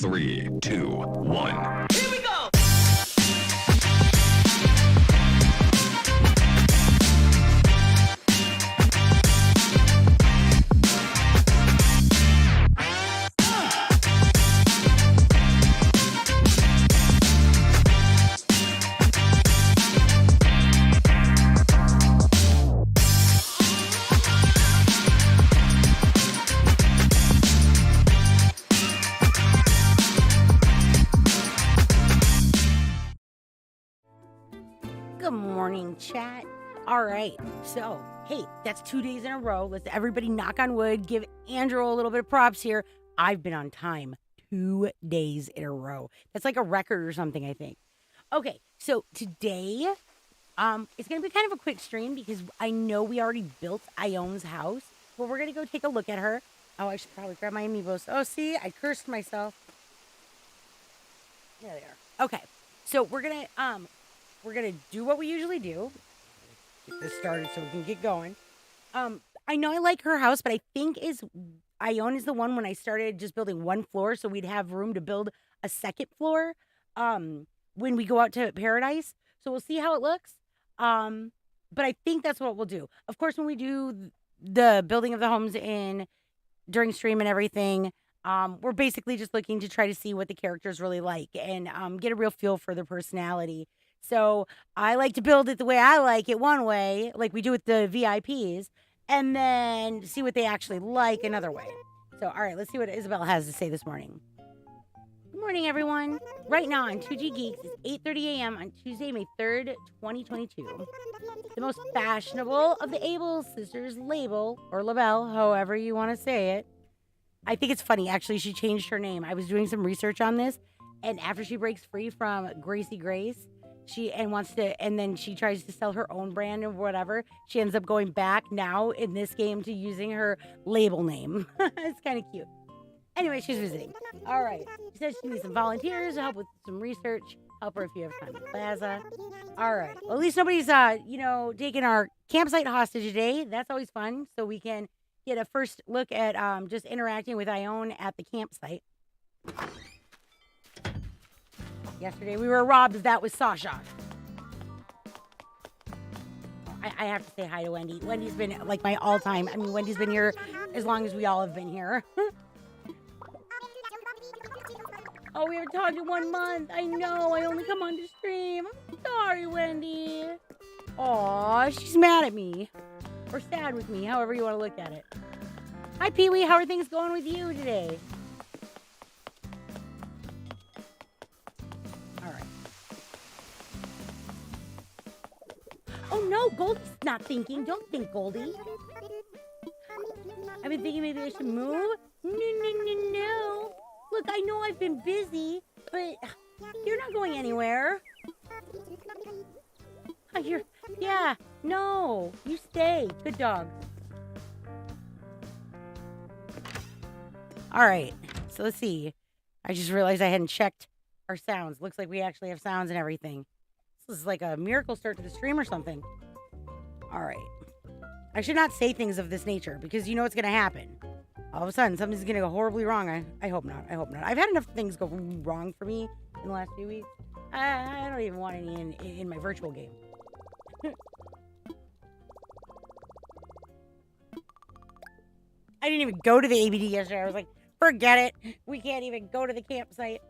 3, 2, 1. Here we go! Good morning, chat. All right, so hey, that's 2 days in a row. Let's everybody knock on wood. Give Andrew a little bit of props here. I've been on time 2 days in a row. That's like a record or something, I think. Okay, so today, it's gonna be kind of a quick stream because I know we already built Ione's house, but we're gonna go take a look at her. Oh, I should probably grab my amiibos. Oh, see, I cursed myself. There they are. Okay, so we're gonna do what we usually do. Get this started so we can get going. I know I like her house, but I think Ione is the one when I started just building one floor, so we'd have room to build a second floor when we go out to Paradise. So we'll see how it looks. But I think that's what we'll do. Of course, when we do the building of the homes during stream and everything, we're basically just looking to try to see what the characters really like and get a real feel for their personality. So I like to build it the way I like it one way, like we do with the VIPs, and then see what they actually like another way. So, all right, let's see what Isabel has to say this morning. Good morning, everyone. Right now on 2G Geeks, it's 8:30 a.m. on Tuesday, May 3rd, 2022. The most fashionable of the Able Sisters label, or label, however you want to say it. I think it's funny, actually, she changed her name. I was doing some research on this, and after she breaks free from Gracie Grace, and then she tries to sell her own brand or whatever. She ends up going back now in this game to using her label name. It's kind of cute. Anyway, she's visiting. All right. She says she needs some volunteers to help with some research. Help her if you have time in Plaza. All right. Well, at least nobody's, taking our campsite hostage today. That's always fun. So we can get a first look at just interacting with Ione at the campsite. Yesterday we were robbed. That was Sasha. I have to say hi to Wendy. Wendy's been like my all-time. I mean, Wendy's been here as long as we all have been here. Oh, we haven't talked in 1 month. I know. I only come on to stream. I'm sorry, Wendy. Aw, she's mad at me. Or sad with me, however you want to look at it. Hi, Pee-wee. How are things going with you today? Oh no, Goldie's not thinking. Don't think, Goldie. I've been thinking maybe I should move. No. Look, I know I've been busy, but you're not going anywhere. No, you stay. Good dog. All right, so let's see. I just realized I hadn't checked our sounds. Looks like we actually have sounds and everything. This is like a miracle start to the stream or something. All right. I should not say things of this nature because you know what's going to happen. All of a sudden, something's going to go horribly wrong. I hope not. I've had enough things go wrong for me in the last few weeks. I don't even want any in my virtual game. I didn't even go to the ABD yesterday. I was like, forget it. We can't even go to the campsite.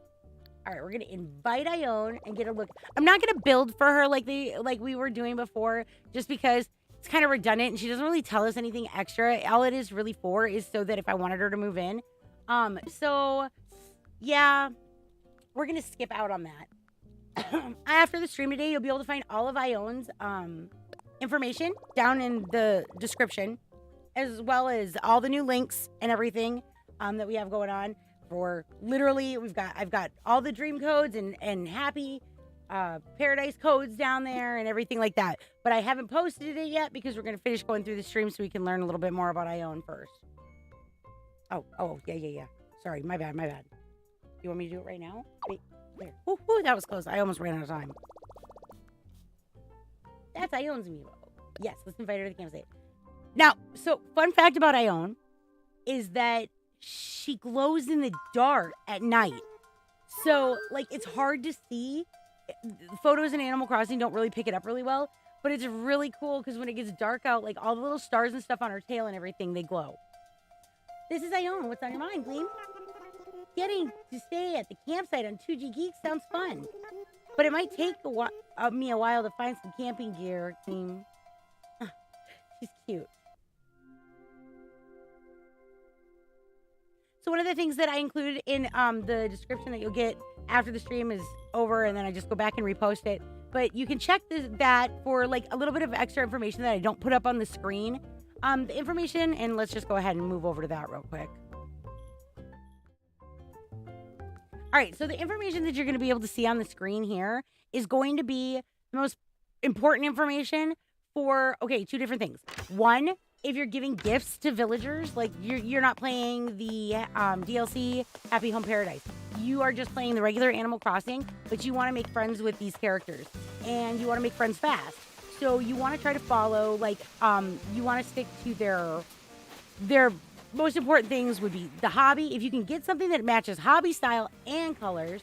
All right, we're going to invite Ione and get a look. I'm not going to build for her like we were doing before just because it's kind of redundant and she doesn't really tell us anything extra. All it is really for is so that if I wanted her to move in. So, yeah, we're going to skip out on that. After the stream today, you'll be able to find all of Ione's information down in the description, as well as all the new links and everything that we have going on. For literally, I've got all the dream codes and happy paradise codes down there and everything like that. But I haven't posted it yet because we're going to finish going through the stream so we can learn a little bit more about Ione first. Oh, yeah. Sorry, my bad. You want me to do it right now? Wait, there. Ooh, that was close. I almost ran out of time. That's Ione's amiibo. Yes, let's invite her to the campsite. Now, so fun fact about Ione is that she glows in the dark at night. So, like, it's hard to see. Photos in Animal Crossing don't really pick it up really well, but it's really cool because when it gets dark out, like, all the little stars and stuff on her tail and everything, they glow. This is Ione. What's on your mind, Gleam? Getting to stay at the campsite on 2G Geeks sounds fun, but it might take me a while to find some camping gear, Gleam. She's cute. So one of the things that I included in the description that you'll get after the stream is over, and then I just go back and repost it. But you can check that for like a little bit of extra information that I don't put up on the screen. The information, and let's just go ahead and move over to that real quick. All right, so the information that you're going to be able to see on the screen here is going to be the most important information for, okay, two different things. One, if you're giving gifts to villagers, like you're not playing the DLC Happy Home Paradise. You are just playing the regular Animal Crossing, but you want to make friends with these characters, and you want to make friends fast. So you want to try to follow, like, you want to stick to their most important things would be the hobby. If you can get something that matches hobby style and colors,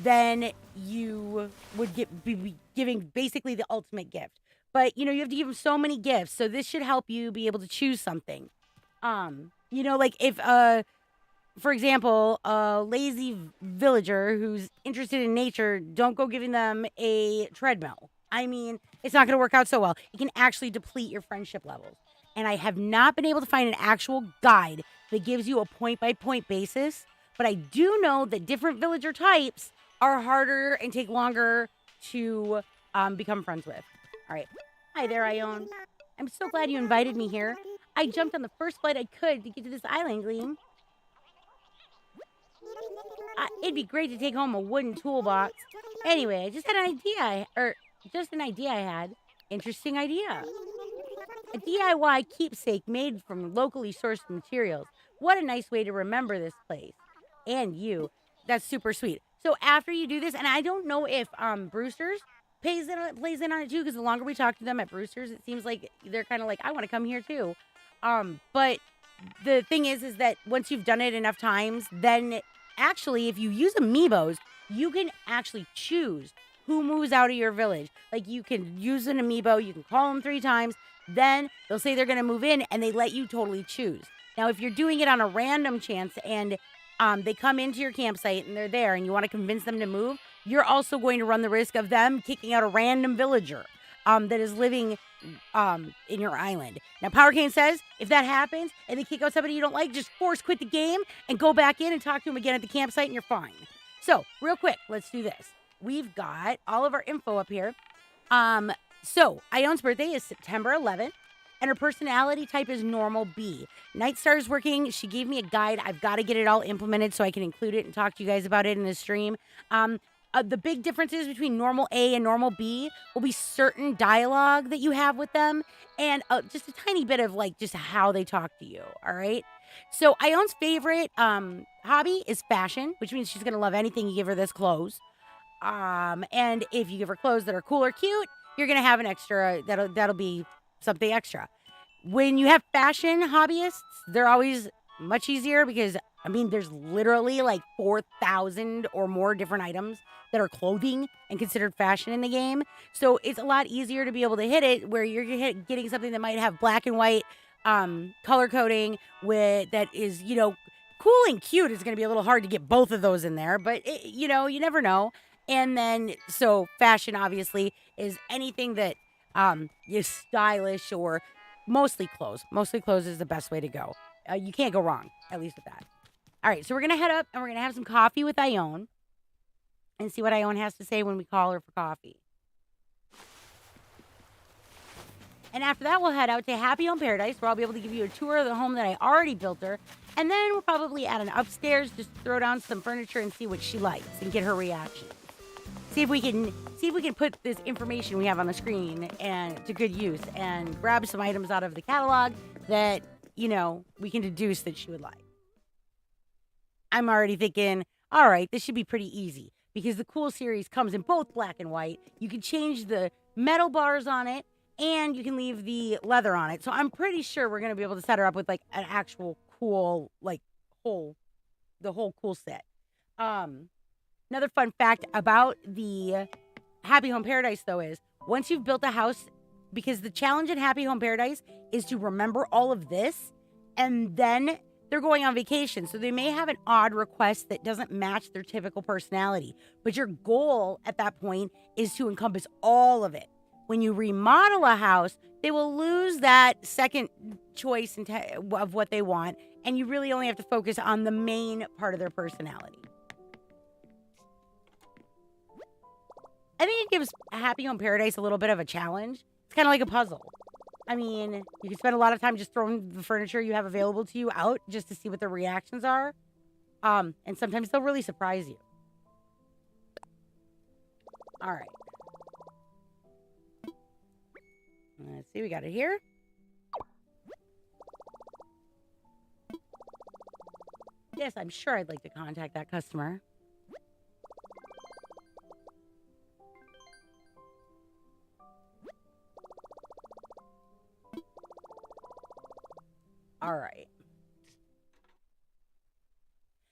then you would be giving basically the ultimate gift. But, you know, you have to give them so many gifts. So this should help you be able to choose something. You know, like if, for example, a lazy villager who's interested in nature, don't go giving them a treadmill. I mean, it's not going to work out so well. It can actually deplete your friendship levels. And I have not been able to find an actual guide that gives you a point-by-point basis. But I do know that different villager types are harder and take longer to become friends with. All right. Hi there, Ione. I'm so glad you invited me here. I jumped on the first flight I could to get to this island, Gleam. It'd be great to take home a wooden toolbox. Anyway, I just had an idea I had. Interesting idea. A DIY keepsake made from locally sourced materials. What a nice way to remember this place. And you. That's super sweet. So after you do this, and I don't know if Brewster's plays in on it too, because the longer we talk to them at Brewster's, it seems like they're kind of like, I want to come here too. But the thing is that once you've done it enough times, then actually, if you use amiibos, you can actually choose who moves out of your village. Like, you can use an amiibo, you can call them 3 times, then they'll say they're going to move in, and they let you totally choose. Now, if you're doing it on a random chance and they come into your campsite and they're there and you want to convince them to move, you're also going to run the risk of them kicking out a random villager that is living in your island. Now, Power Cane says if that happens and they kick out somebody you don't like, just force quit the game and go back in and talk to them again at the campsite and you're fine. So, real quick, let's do this. We've got all of our info up here. So, Ione's birthday is September 11th, and her personality type is normal B. Nightstar is working. She gave me a guide. I've got to get it all implemented so I can include it and talk to you guys about it in the stream. The big differences between normal A and normal B will be certain dialogue that you have with them, and just a tiny bit of, like, just how they talk to you, all right? So, Ione's favorite hobby is fashion, which means she's going to love anything you give her that's clothes. And if you give her clothes that are cool or cute, you're going to have an extra, that'll be something extra. When you have fashion hobbyists, they're always much easier because, I mean, there's literally like 4,000 or more different items that are clothing and considered fashion in the game. So it's a lot easier to be able to hit it where you're getting something that might have black and white color coding that is, you know, cool and cute. Is going to be a little hard to get both of those in there, but you know, you never know. And then, so fashion obviously is anything that is stylish or mostly clothes. Mostly clothes is the best way to go. You can't go wrong, at least with that. All right, so we're going to head up and we're going to have some coffee with Ione and see what Ione has to say when we call her for coffee. And after that, we'll head out to Happy Home Paradise, where I'll be able to give you a tour of the home that I already built her. And then we'll probably add an upstairs, just throw down some furniture and see what she likes and get her reaction. See if we can put this information we have on the screen and to good use and grab some items out of the catalog that, you know, we can deduce that she would like. I'm already thinking, all right, this should be pretty easy because the Cool series comes in both black and white. You can change the metal bars on it and you can leave the leather on it. So I'm pretty sure we're going to be able to set her up with like an actual cool, like the whole cool set. Another fun fact about the Happy Home Paradise, though, is once you've built a house, because the challenge in Happy Home Paradise is to remember all of this, and then they're going on vacation. So they may have an odd request that doesn't match their typical personality. But your goal at that point is to encompass all of it. When you remodel a house, they will lose that second choice of what they want, and you really only have to focus on the main part of their personality. I think it gives Happy Home Paradise a little bit of a challenge. It's kind of like a puzzle. I mean, you can spend a lot of time just throwing the furniture you have available to you out just to see what their reactions are. And sometimes they'll really surprise you. All right. Let's see, we got it here. Yes, I'm sure I'd like to contact that customer. All right.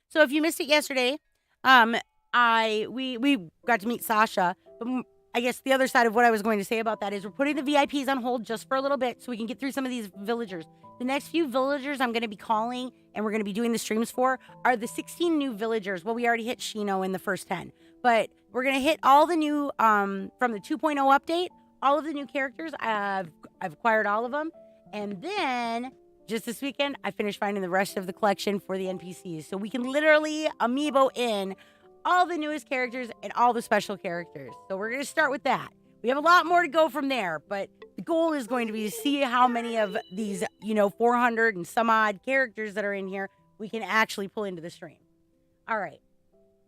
So if you missed it yesterday, we got to meet Sasha. But I guess the other side of what I was going to say about that is we're putting the VIPs on hold just for a little bit so we can get through some of these villagers. The next few villagers I'm going to be calling and we're going to be doing the streams for are the 16 new villagers. Well, we already hit Shino in the first 10, but we're going to hit all the new from the 2.0 update, all of the new characters. I've acquired all of them, and then just this weekend, I finished finding the rest of the collection for the NPCs. So we can literally amiibo in all the newest characters and all the special characters. So we're going to start with that. We have a lot more to go from there, but the goal is going to be to see how many of these, 400 and some odd characters that are in here we can actually pull into the stream. All right.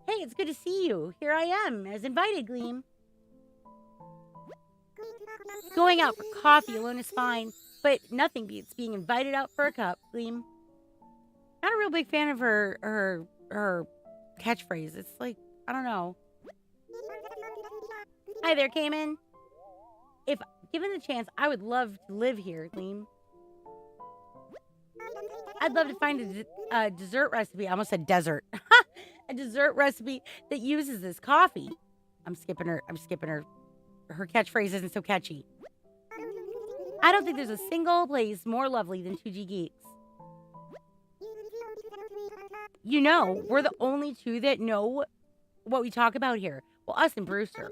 Hey, it's good to see you. Here I am, as invited, Gleam. Going out for coffee alone is fine. But nothing beats being invited out for a cup, Gleam. Not a real big fan of her catchphrase. It's like, I don't know. Hi there, Cayman. If given the chance, I would love to live here, Gleam. I'd love to find a dessert recipe. I almost said desert. A dessert recipe that uses this coffee. I'm skipping her. Her catchphrase isn't so catchy. I don't think there's a single place more lovely than 2G Geeks. We're the only two that know what we talk about here. Well, us and Brewster.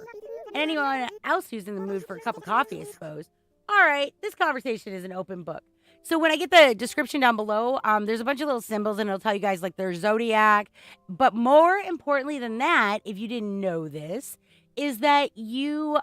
And anyone else who's in the mood for a cup of coffee, I suppose. All right, this conversation is an open book. So when I get the description down below, there's a bunch of little symbols, and it'll tell you guys, like, their zodiac. But more importantly than that, if you didn't know this, is that your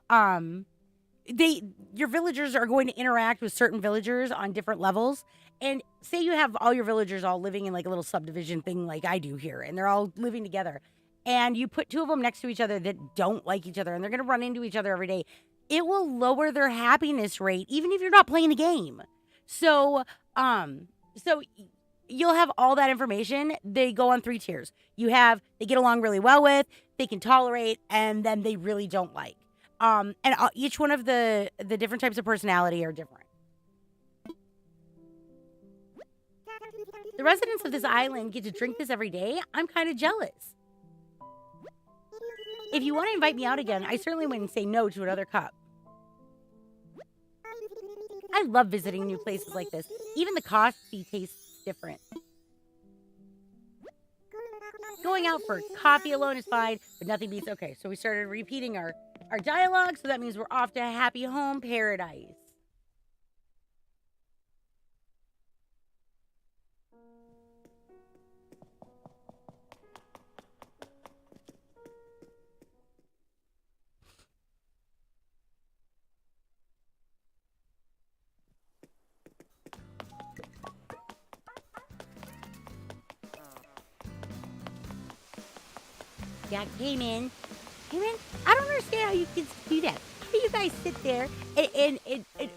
villagers are going to interact with certain villagers on different levels. And say you have all your villagers all living in like a little subdivision thing like I do here, and they're all living together. And you put two of them next to each other that don't like each other, and they're going to run into each other every day. It will lower their happiness rate, even if you're not playing a game. So you'll have all that information. They go on 3 tiers. They get along really well with, they can tolerate, and then they really don't like. And each one of the different types of personality are different. The residents of this island get to drink this every day. I'm kind of jealous. If you want to invite me out again, I certainly wouldn't say no to another cup. I love visiting new places like this. Even the coffee tastes different. Going out for coffee alone is fine, but nothing beats... Okay, so we started repeating our dialogue, so that means we're off to Happy Home Paradise. Yeah, Cayman. I don't understand how you kids do that. How do you guys sit there and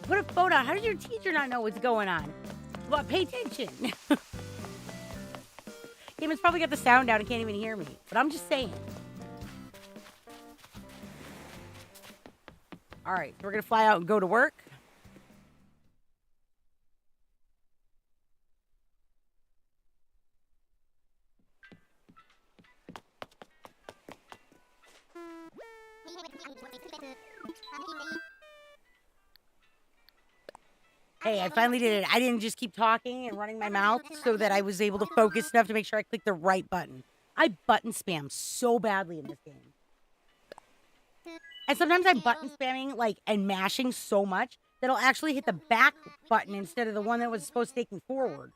put a phone on? How does your teacher not know what's going on? Well, pay attention. Cayman's probably got the sound down and can't even hear me. But I'm just saying. All right, so we're going to fly out and go to work. Hey, I finally did it. I didn't just keep talking and running my mouth so that I was able to focus enough to make sure I clicked the right button. I button spam so badly in this game. And sometimes I'm button spamming and mashing so much that I'll actually hit the back button instead of the one that was supposed to take me forward.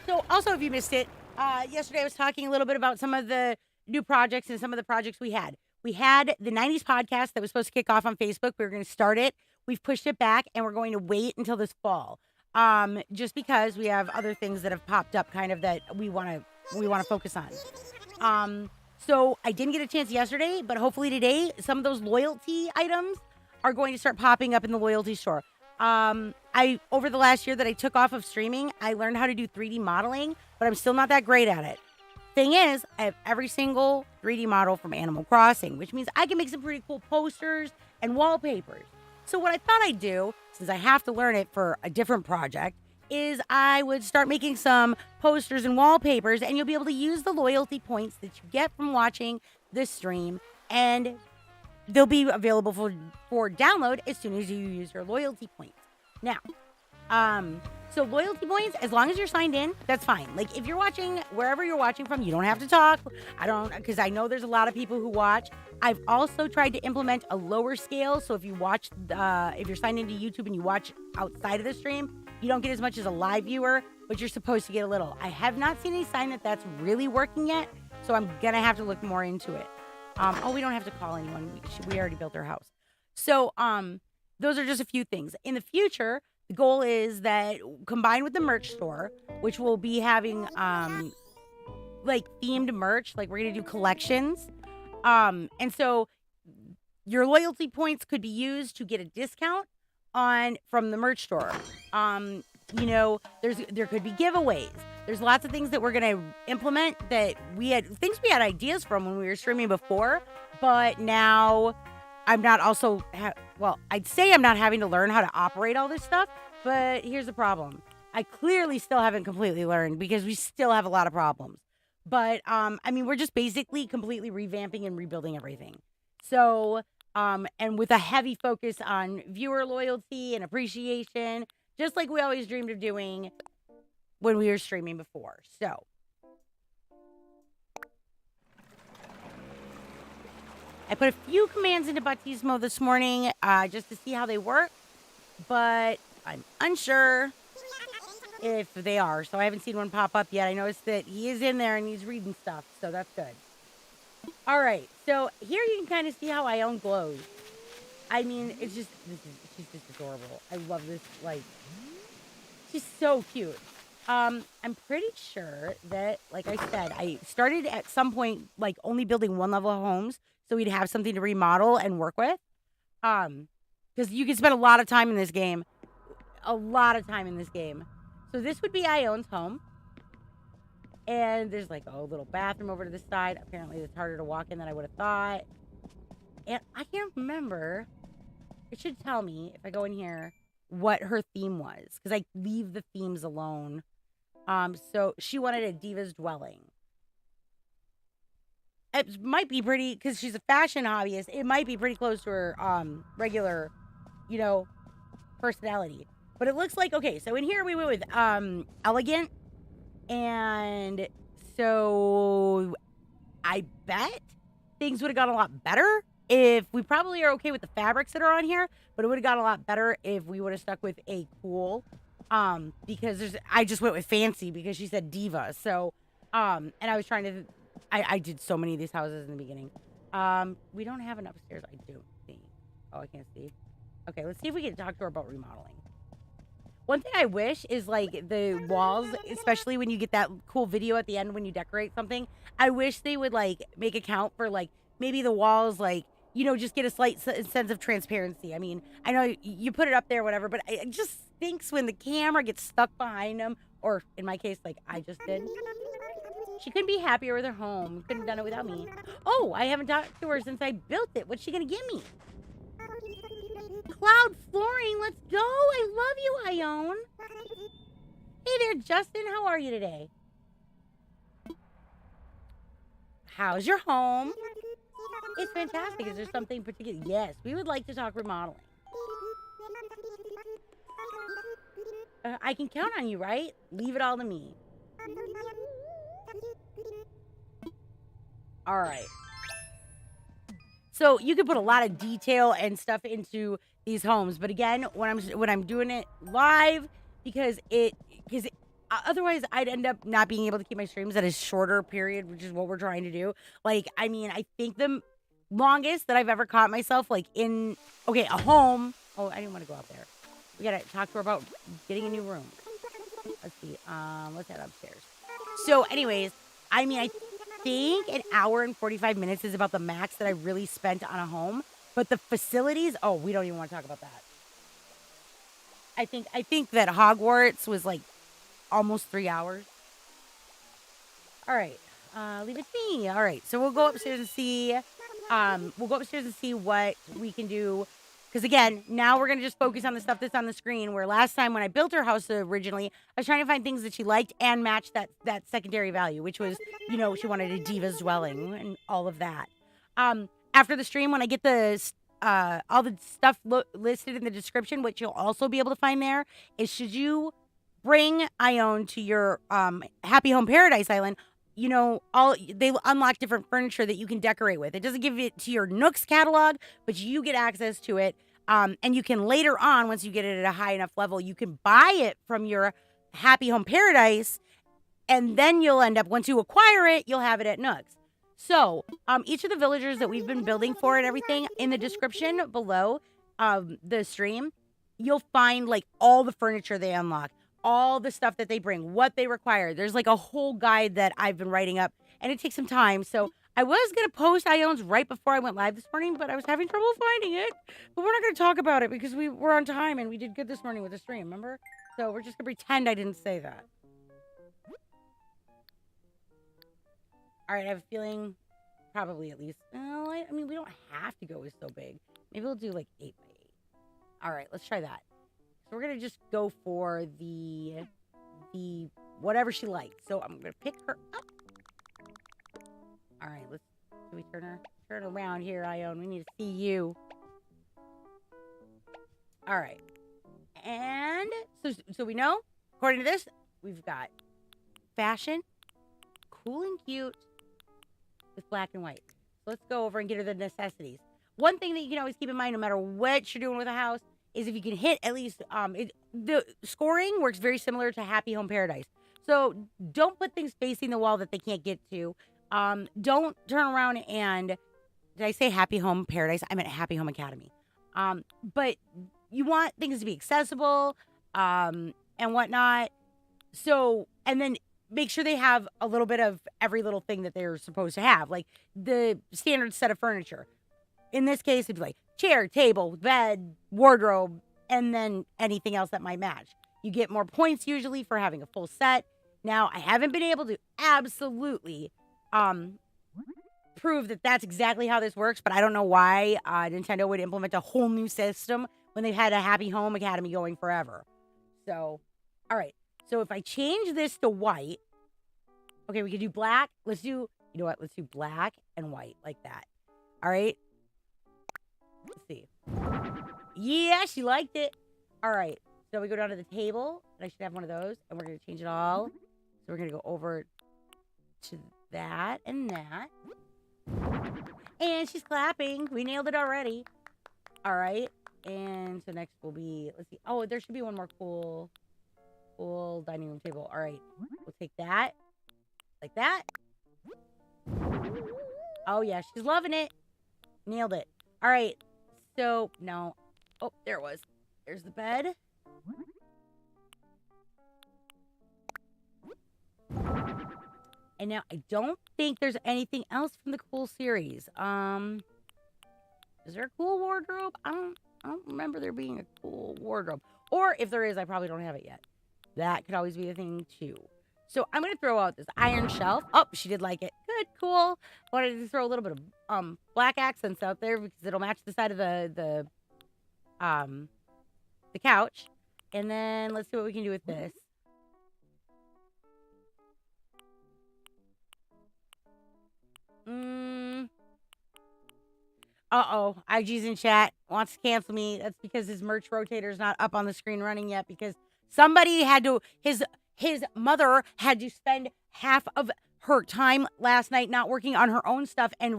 So also, if you missed it, yesterday I was talking a little bit about some of the new projects and some of the projects we had. We had the 90s podcast that was supposed to kick off on Facebook. We were going to start it. We've pushed it back, and we're going to wait until this fall. Just because we have other things that have popped up kind of that we want to focus on. So I didn't get a chance yesterday, but hopefully today, some of those loyalty items are going to start popping up in the loyalty store. Over the last year that I took off of streaming, I learned how to do 3D modeling, but I'm still not that great at it. Thing is, I have every single 3D model from Animal Crossing, which means I can make some pretty cool posters and wallpapers. So what I thought I'd do, since I have to learn it for a different project, is I would start making some posters and wallpapers, and you'll be able to use the loyalty points that you get from watching this stream, and they'll be available for download as soon as you use your loyalty points. Now, so loyalty points, as long as you're signed in, that's fine. Like if you're watching wherever you're watching from, you don't have to talk. Because I know there's a lot of people who watch. I've also tried to implement a lower scale. So if you watch, if you're signed into YouTube and you watch outside of the stream, you don't get as much as a live viewer, but you're supposed to get a little. I have not seen any sign that that's really working yet. So I'm going to have to look more into it. We don't have to call anyone. We already built our house. So those are just a few things. In the future, the goal is that combined with the merch store, which will be having themed merch, like we're going to do collections. And so your loyalty points could be used to get a discount from the merch store. There could be giveaways. There's lots of things that we're going to implement that we had ideas from when we were streaming before, but now I'm not also, I'd say I'm not having to learn how to operate all this stuff, but here's the problem. I clearly still haven't completely learned because we still have a lot of problems. But, we're just basically completely revamping and rebuilding everything. So, and with a heavy focus on viewer loyalty and appreciation, just like we always dreamed of doing when we were streaming before. So, I put a few commands into Batismo this morning just to see how they work, but I'm unsure if they are. So I haven't seen one pop up yet. I noticed that he is in there and he's reading stuff, so that's good. All right, so here you can kind of see how Ione glows. I mean, she's just adorable. I love this, she's so cute. I'm pretty sure that, like I said, I started at some point, only building one level of homes so we'd have something to remodel and work with. Because you can spend a lot of time in this game. So this would be Ione's home. And there's a little bathroom over to the side. Apparently it's harder to walk in than I would have thought. And I can't remember. It should tell me if I go in here what her theme was. Because I leave the themes alone. So she wanted a diva's dwelling. It might be pretty, because she's a fashion hobbyist, it might be pretty close to her regular, personality. But it looks like, okay, so in here we went with elegant. And so I bet things would have gone a lot better if we probably are okay with the fabrics that are on here, but it would have gone a lot better if we would have stuck with a cool. Because I just went with fancy because she said diva. So, and I was trying to, I did so many of these houses in the beginning. We don't have an upstairs, I don't think. Oh, I can't see. Okay, let's see if we can talk to her about remodeling. One thing I wish is the walls, especially when you get that cool video at the end when you decorate something. I wish they would make a count for maybe the walls just get a slight sense of transparency. I mean, I know you put it up there, whatever, but it just stinks when the camera gets stuck behind them, or in my case, I just did. She couldn't be happier with her home. Couldn't have done it without me. Oh, I haven't talked to her since I built it. What's she gonna give me? cloud flooring. Let's go. I love you, Ione. Hey there, Justin. How are you today? How's your home? It's fantastic. Is there something particular? Yes, we would like to talk remodeling. I can count on you, right? Leave it all to me. All right. So you can put a lot of detail and stuff into these homes, but again, when I'm doing it live, because otherwise I'd end up not being able to keep my streams at a shorter period, which is what we're trying to do. Like, I mean, I think the longest that I've ever caught myself, like a home. Oh, I didn't want to go out there. We gotta talk to her about getting a new room. Let's see. Let's head upstairs. So, anyways, I mean, I think an hour and 45 minutes is about the max that I really spent on a home. But the facilities, oh, we don't even want to talk about that. I think that Hogwarts was like almost 3 hours. All right. Leave it to me. All right. So we'll go upstairs and see. What we can do. Because again, now we're going to just focus on the stuff that's on the screen, where last time when I built her house originally, I was trying to find things that she liked and match that secondary value, which was, she wanted a Diva's dwelling and all of that. After the stream, when I get all the stuff listed in the description, which you'll also be able to find there, is should you bring Ione to your Happy Home Paradise Island, they unlock different furniture that you can decorate with. It doesn't give it to your Nooks catalog, but you get access to it. And you can later on, once you get it at a high enough level, you can buy it from your Happy Home Paradise. And then you'll end up, once you acquire it, you'll have it at Nooks. So, each of the villagers that we've been building for and everything, in the description below the stream, you'll find like all the furniture they unlock, all the stuff that they bring, what they require. There's like a whole guide that I've been writing up, and it takes some time. So I was going to post Ione's right before I went live this morning, but I was having trouble finding it. But we're not going to talk about it because we were on time and we did good this morning with the stream, remember? So we're just going to pretend I didn't say that. All right, I have a feeling probably at least, I mean, we don't have to go with so big. Maybe we'll do like 8 by 8. All right, let's try that. So we're going to just go for the whatever she likes. So I'm going to pick her up. All right, can we turn around here, Ione? We need to see you. All right. And so we know, according to this, we've got fashion, cool and cute, with black and white. So let's go over and get her the necessities. One thing that you can always keep in mind, no matter what you're doing with a house, is if you can hit at least, the scoring works very similar to Happy Home Paradise. So don't put things facing the wall that they can't get to. Don't turn around and, did I say Happy Home Paradise? I meant Happy Home Academy. But you want things to be accessible, and whatnot. So, and then make sure they have a little bit of every little thing that they're supposed to have, like the standard set of furniture. In this case, it'd be like chair, table, bed, wardrobe, and then anything else that might match. You get more points usually for having a full set. Now, I haven't been able to absolutely prove that that's exactly how this works, but I don't know why Nintendo would implement a whole new system when they've had a Happy Home Academy going forever. So, all right. So if I change this to white, okay, we could do black. Let's do, you know what? Let's do black and white like that. All right. Let's see. Yeah, she liked it. All right. So we go down to the table, and I should have one of those, and we're going to change it all. So we're going to go over to that and that. And she's clapping. We nailed it already. All right. And so next will be, let's see. Oh, there should be one more cool dining room table. All right. We'll take that. Like that. Oh, yeah. She's loving it. Nailed it. All right. So, no. Oh, there it was. There's the bed. And now I don't think there's anything else from the cool series. Is there a cool wardrobe? I don't remember there being a cool wardrobe. Or if there is, I probably don't have it yet. That could always be a thing too. So I'm gonna throw out this iron shelf. Oh, she did like it. Good, cool. Wanted to throw a little bit of black accents out there because it'll match the side of the the couch. And then let's see what we can do with this. Uh-oh. IG's in chat. Wants to cancel me. That's because his merch rotator is not up on the screen running yet because somebody had to, his mother had to spend half of her time last night not working on her own stuff and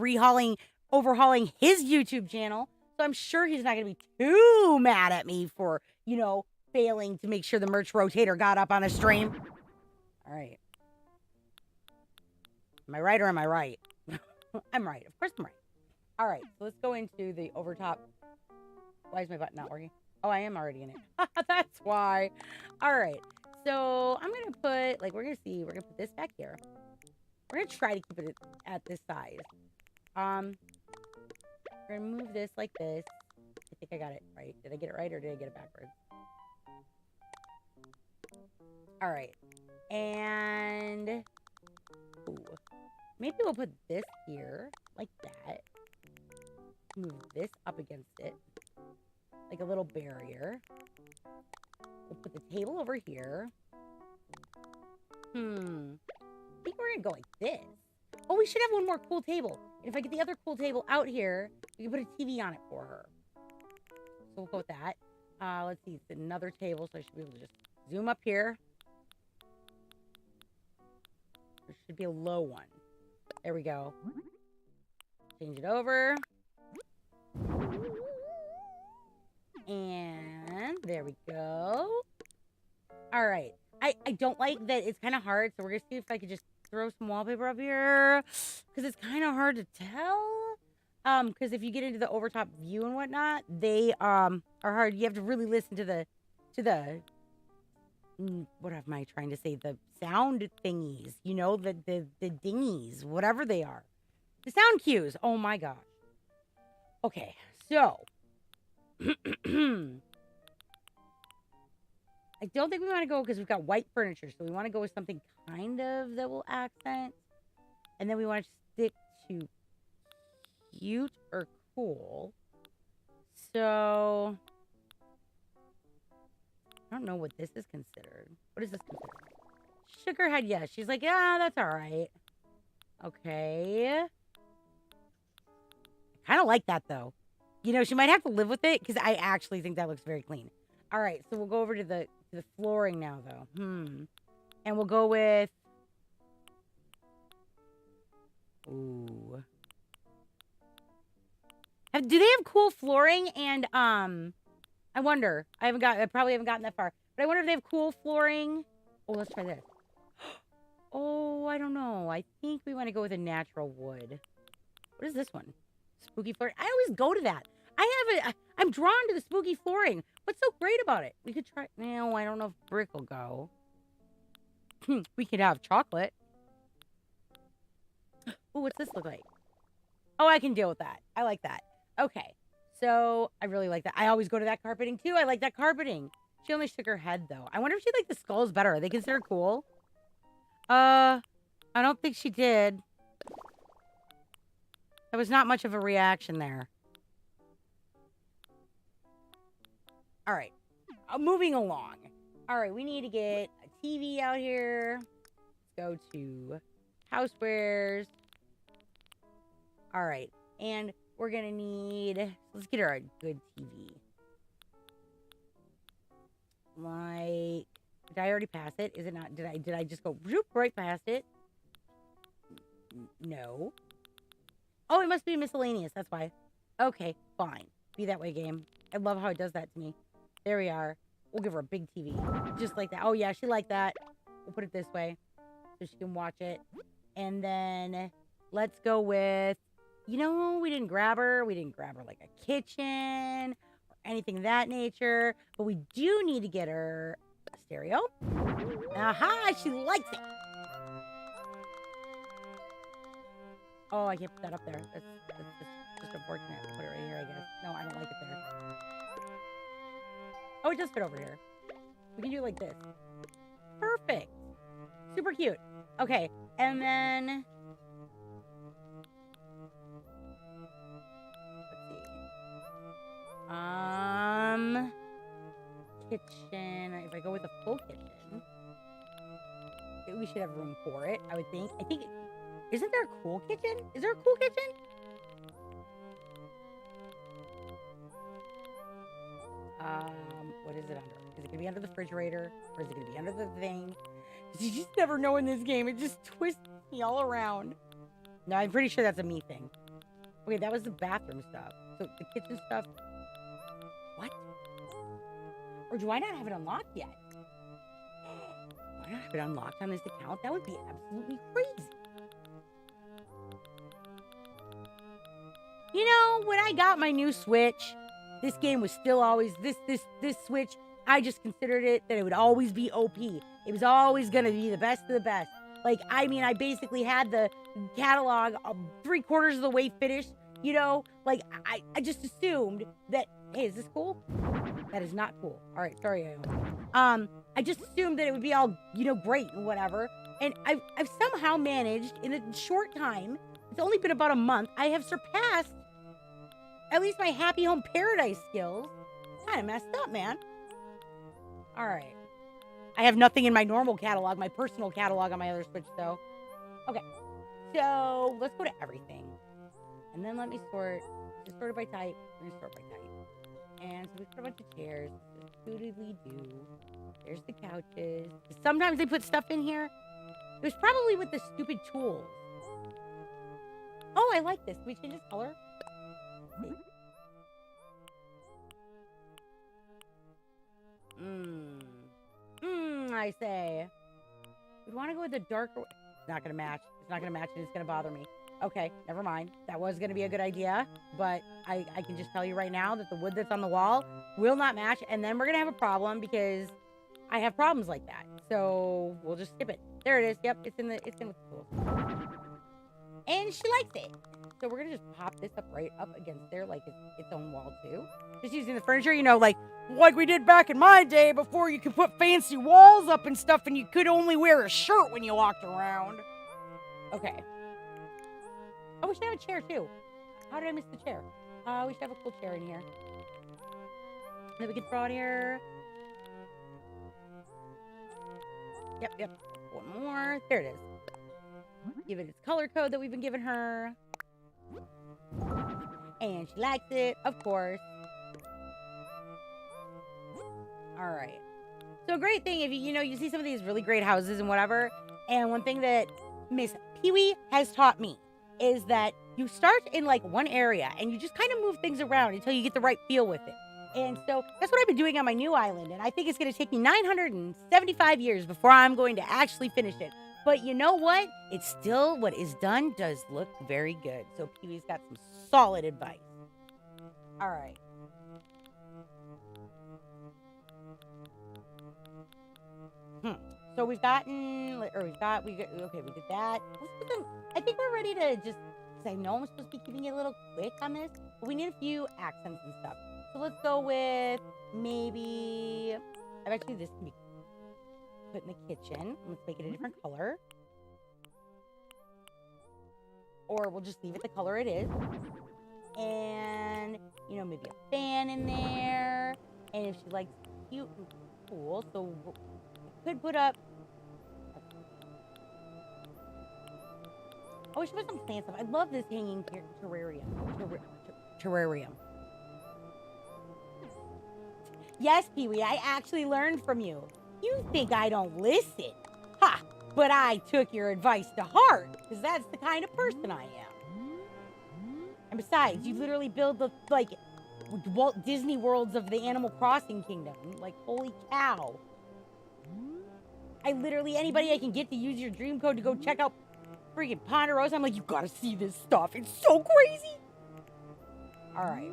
overhauling his YouTube channel. So I'm sure he's not going to be too mad at me for, failing to make sure the merch rotator got up on a stream. All right. Am I right or am I right? I'm right. Of course I'm right. All right. So let's go into the overtop. Why is my button not working? Oh, I am already in it. That's why. All right. So I'm going to put, we're going to put this back here. We're going to try to keep it at this size. We're going to move this like this. I think I got it right. Did I get it right or did I get it backwards? All right. And maybe we'll put this here like that. Move this up against it like a little barrier. We'll put the table over here. I think we're going to go like this. Oh, we should have one more cool table. And if I get the other cool table out here, we can put a TV on it for her. So we'll go with that. Let's see. It's another table, so I should be able to just zoom up here. There should be a low one. There we go. Change it over. And there we go. All right. I don't like that it's kind of hard, so we're going to see if I could just throw some wallpaper up here. Because it's kind of hard to tell. Because if you get into the overtop view and whatnot, they are hard. You have to really listen to the what am I trying to say? The sound thingies, the dingies, whatever they are. The sound cues. Oh my gosh. Okay, so I don't think we want to go because we've got white furniture, so we want to go with something kind of that will accent. And then we want to stick to cute or cool. So I don't know what this is considered. What is this considered? Shook her head yes. She's like, yeah, that's all right. Okay. I kind of like that, though. She might have to live with it because I actually think that looks very clean. All right, so we'll go over to the flooring now, though. And we'll go with... Ooh. Do they have cool flooring? And, I wonder. I probably haven't gotten that far. But I wonder if they have cool flooring. Oh, let's try this. Oh, I don't know. I think we want to go with a natural wood. What is this one? Spooky flooring. I always go to that. I'm drawn to the spooky flooring. What's so great about it? We could try... No, I don't know if brick will go. We could have chocolate. Oh, what's this look like? Oh, I can deal with that. I like that. Okay. So, I really like that. I always go to that carpeting, too. I like that carpeting. She only shook her head, though. I wonder if she liked the skulls better. Are they considered cool? I don't think she did. There was not much of a reaction there. All right. Moving along. All right, we need to get a TV out here. Let's go to housewares. All right. And we're going to need... Let's get her a good TV. Did I already pass it? Is it not? Did I just go right past it? No. Oh, it must be miscellaneous. That's why. Okay, fine. Be that way, game. I love how it does that to me. There we are. We'll give her a big TV. Just like that. Oh, yeah, she liked that. We'll put it this way so she can watch it. And then let's go with... we didn't grab her. We didn't grab her like a kitchen or anything of that nature. But we do need to get her a stereo. Aha! She likes it. Oh, I can't put that up there. That's just unfortunate. Put it right here, I guess. No, I don't like it there. Oh, it does fit over here. We can do it like this. Perfect. Super cute. Okay, and then... Let's see. kitchen. If I go with a full kitchen, we should have room for it, I would think. Isn't there a cool kitchen? Is there a cool kitchen? What is it under? Is it gonna be under the refrigerator? Or is it gonna be under the thing? Because you just never know in this game. It just twists me all around. No, I'm pretty sure that's a me thing. Okay, that was the bathroom stuff. So the kitchen stuff. What? Or do I not have it unlocked yet? Do I not have it unlocked on this account? That would be absolutely crazy. You know, when I got my new Switch, this game was still always this Switch. I just considered it that it would always be OP. It was always gonna be the best of the best. Like, I mean, I basically had the catalog 3/4 of the way finished. You know, like I just assumed that. Hey, is this cool? That is not cool. All right, sorry, Ione. I just assumed that it would be all, you know, great and whatever. And I've somehow managed in a short time. It's only been about a month. I have surpassed at least my Happy Home Paradise skills. Kind of messed up, man. All right. I have nothing in my normal catalog, my personal catalog on my other Switch, though. Okay. So let's go to everything. And then let me sort. Just sort it by type. We're going to sort by type. And so we put a bunch of chairs. Suitedly do. There's the couches. Sometimes they put stuff in here. It was probably with the stupid tools. Oh, I like this. Can we change this color? I say. We want to go with the darker. It's not going to match. It's not going to match and it's going to bother me. Okay, never mind. That was going to be a good idea, but I can just tell you right now that the wood that's on the wall will not match, and then we're going to have a problem because I have problems like that. So we'll just skip it. There it is. Yep, it's in with the tools. And she likes it. So we're going to just pop this up right up against there like it's its own wall too. Just using the furniture, you know, like we did back in my day before you could put fancy walls up and stuff and you could only wear a shirt when you walked around. Okay. Oh, we should have a chair, too. How did I miss the chair? We should have a cool chair in here. That we can throw in here. Yep. One more. There it is. Give it its color code that we've been giving her. And she likes it, of course. All right. So a great thing, if you see some of these really great houses and whatever, and one thing that Miss Pee-wee has taught me is that you start in like one area and you just kind of move things around until you get the right feel with it. And so that's what I've been doing on my new island. And I think it's going to take me 975 years before I'm going to actually finish it. But you know what? It's still, what is done does look very good. So Pee-wee's got some solid advice. All right. So we did that. We did that. Let's put them, I think we're ready to just, because I know I'm supposed to be keeping it a little quick on this, but we need a few accents and stuff. So let's go with maybe, this can be put in the kitchen. Let's make it a different color. Or we'll just leave it the color it is. And, maybe a fan in there. And if she likes cute and cool, so we could put up. Oh, we should put some plant stuff. I love this hanging terrarium. Terrarium. Yes, Pee-wee, I actually learned from you. You think I don't listen. Ha! But I took your advice to heart, because that's the kind of person I am. And besides, you literally build the, Walt Disney Worlds of the Animal Crossing Kingdom. Like, holy cow. Anybody I can get to use your dream code to go check out freaking Ponderosa, I'm like, you gotta see this stuff. It's so crazy. All right.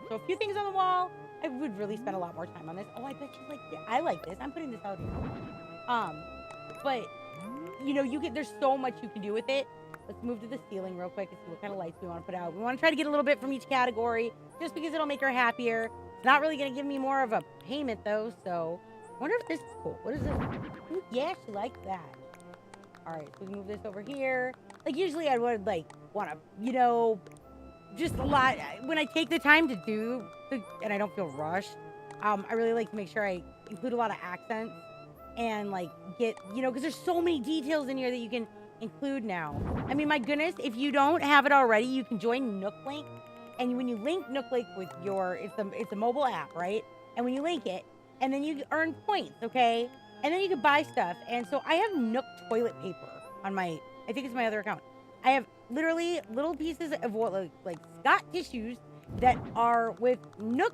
So a few things on the wall. I would really spend a lot more time on this. Oh, I bet you like this. I like this. I'm putting this out here. But there's so much you can do with it. Let's move to the ceiling real quick and see what kind of lights we want to put out. We want to try to get a little bit from each category, just because it'll make her happier. It's not really going to give me more of a payment though, so I wonder if this is cool. What is this? Ooh, yeah, she likes that. All right, so we can move this over here. Like usually I would want to, just a lot. When I take the time to do, and I don't feel rushed, I really like to make sure I include a lot of accents and like get, because there's so many details in here that you can include now. I mean, my goodness, if you don't have it already, you can join Nook Link. And when you link Nook Link with it's a mobile app, right? And when you link it, and then you earn points, okay? And then you can buy stuff. And so I have Nook toilet paper on I think it's my other account. I have literally little pieces of like Scott tissues that are with Nook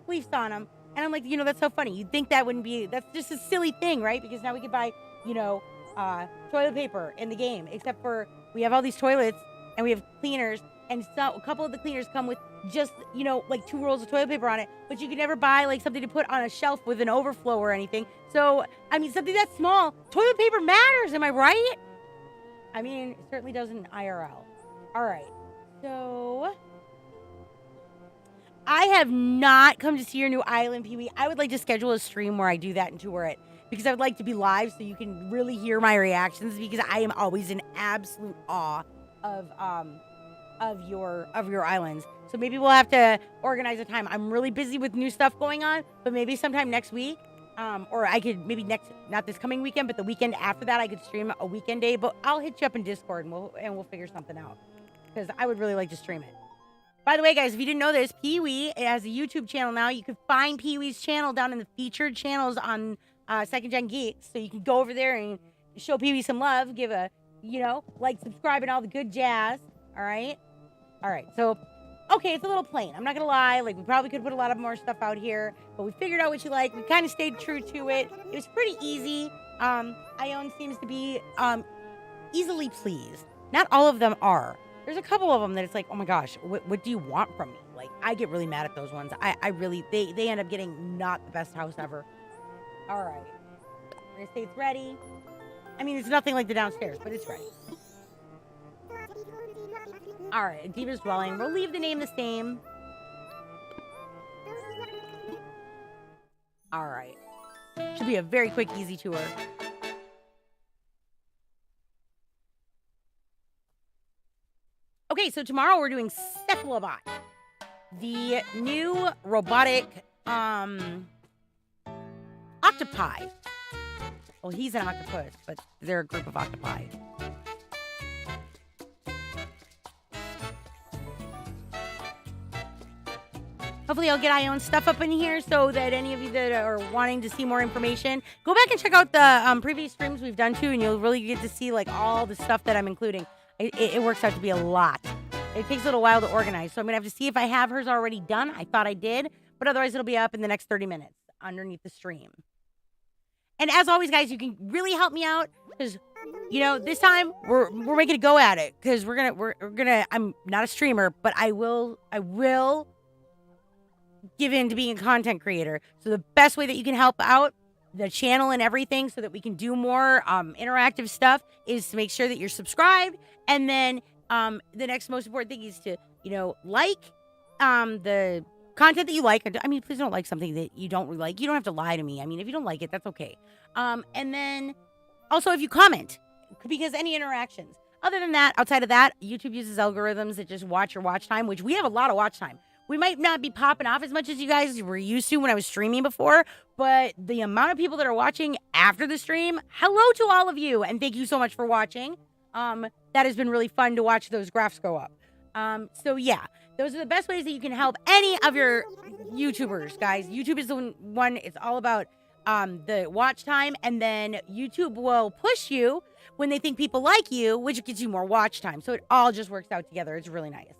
leaves on them. And I'm like, that's so funny. You'd think that wouldn't be, that's just a silly thing, right? Because now we could buy, toilet paper in the game, except for we have all these toilets and we have cleaners, and so a couple of the cleaners come with just, like 2 rolls of toilet paper on it, but you can never buy like something to put on a shelf with an overflow or anything. So, I mean, something that small, toilet paper matters, am I right? I mean, it certainly does in IRL. All right, so I have not come to see your new island, Pee-wee. I would like to schedule a stream where I do that and tour it, because I would like to be live so you can really hear my reactions, because I am always in absolute awe of your islands. So maybe we'll have to organize a time. I'm really busy with new stuff going on, but maybe sometime next week, or I could maybe not this coming weekend, but the weekend after that, I could stream a weekend day. But I'll hit you up in Discord and we'll figure something out, because I would really like to stream it. By the way, guys, if you didn't know this, Pee-wee has a YouTube channel now. You can find Pee-wee's channel down in the featured channels on Second Gen Geeks. So you can go over there and show Pee-wee some love, give a, like, subscribe, and all the good jazz. All right? All right. So, okay, it's a little plain. I'm not going to lie. Like, we probably could put a lot of more stuff out here, but we figured out what you like. We kind of stayed true to it. It was pretty easy. Ione seems to be easily pleased. Not all of them are. There's a couple of them that it's like, oh my gosh, what do you want from me? Like, I get really mad at those ones. I really, they end up getting not the best house ever. All right. We're going to say it's ready. I mean, it's nothing like the downstairs, but it's ready. All right, Diva's dwelling. We'll leave the name the same. All right. Should be a very quick, easy tour. Okay, so tomorrow we're doing Cephalobot, the new robotic octopi. Well, he's an octopus, but they're a group of octopi. Hopefully I'll get Ione's stuff up in here so that any of you that are wanting to see more information, go back and check out the previous streams we've done too, and you'll really get to see like all the stuff that I'm including. It works out to be a lot. It takes a little while to organize, so I'm going to have to see if I have hers already done. I thought I did, but otherwise it'll be up in the next 30 minutes underneath the stream. And as always, guys, you can really help me out because, this time we're making a go at it, because we're gonna. I'm not a streamer, but I will give in to being a content creator. So the best way that you can help out the channel and everything so that we can do more interactive stuff is to make sure that you're subscribed. And then the next most important thing is to, like the content that you like. I mean, please don't like something that you don't really like. You don't have to lie to me. I mean, if you don't like it, that's okay. And then also if you comment, because any interactions. Other than that, outside of that, YouTube uses algorithms that just watch your watch time, which we have a lot of watch time. We might not be popping off as much as you guys were used to when I was streaming before, but the amount of people that are watching after the stream, hello to all of you, and thank you so much for watching. That has been really fun to watch those graphs go up. So yeah, those are the best ways that you can help any of your YouTubers, guys. YouTube is the one, it's all about the watch time, and then YouTube will push you when they think people like you, which gets you more watch time. So it all just works out together. It's really nice.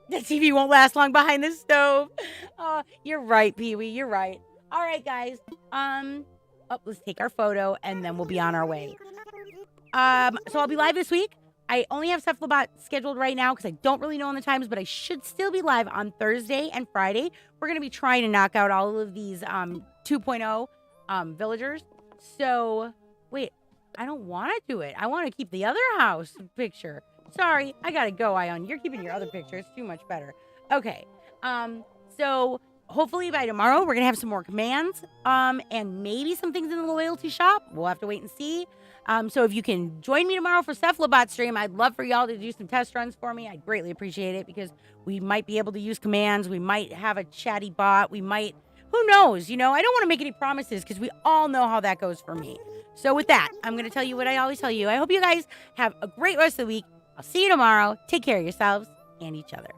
The TV won't last long behind the stove. Oh, you're right, Pee-wee. You're right. All right, guys. Let's take our photo, and then we'll be on our way. So I'll be live this week. I only have Cephalobot scheduled right now because I don't really know on the times, but I should still be live on Thursday and Friday. We're going to be trying to knock out all of these 2.0 villagers. So, wait, I don't want to do it. I want to keep the other house picture. Sorry, I gotta go, Ione. You're keeping your other picture. It's too much better. Okay. So hopefully by tomorrow, we're going to have some more commands and maybe some things in the loyalty shop. We'll have to wait and see. So if you can join me tomorrow for Cephalobot stream, I'd love for y'all to do some test runs for me. I'd greatly appreciate it because we might be able to use commands. We might have a chatty bot. We might, who knows? I don't want to make any promises because we all know how that goes for me. So with that, I'm going to tell you what I always tell you. I hope you guys have a great rest of the week. I'll see you tomorrow. Take care of yourselves and each other.